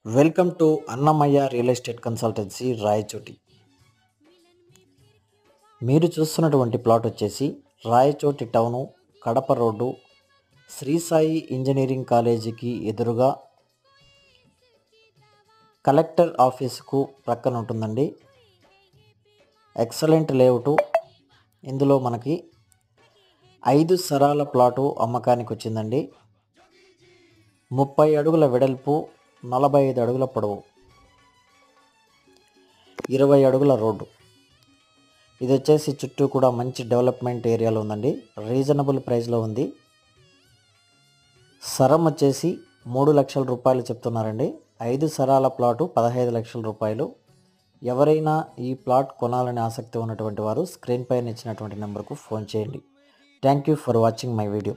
Welcome to Annamayya real estate consultancy Rayachoti. మీరు చూస్తున్నటువంటి plot వచ్చేసి Rayachoti town, Kadapa road, Shri Sai engineering కాలేజీకి ఎదురుగా కలెక్టర్ ఆఫీసుకు ప్రక్కన ఉంటుందండి. Excellent layout. ఇందులో మనకి 5 సరాల ప్లాటు అమ్మకానికి వచ్చిందండి. 30 అడుగుల వెడల్పు, 45 అడుగుల పొడవు, 20 అడుగుల రోడ్డు. ఇది వచ్చేసి చుట్టూ కూడా మంచి డెవలప్మెంట్ ఏరియాలో ఉందండి. రీజనబుల్ ప్రైస్లో ఉంది. సరం వచ్చేసి 3 లక్షల రూపాయలు చెప్తున్నారండి. 5 సరాల ప్లాటు 15 లక్షల రూపాయలు. ఎవరైనా ఈ ప్లాట్ కొనాలని ఆసక్తి ఉన్నటువంటి వారు స్క్రీన్ పైన ఇచ్చినటువంటి నెంబర్కు ఫోన్ చేయండి. Thank you for watching my video.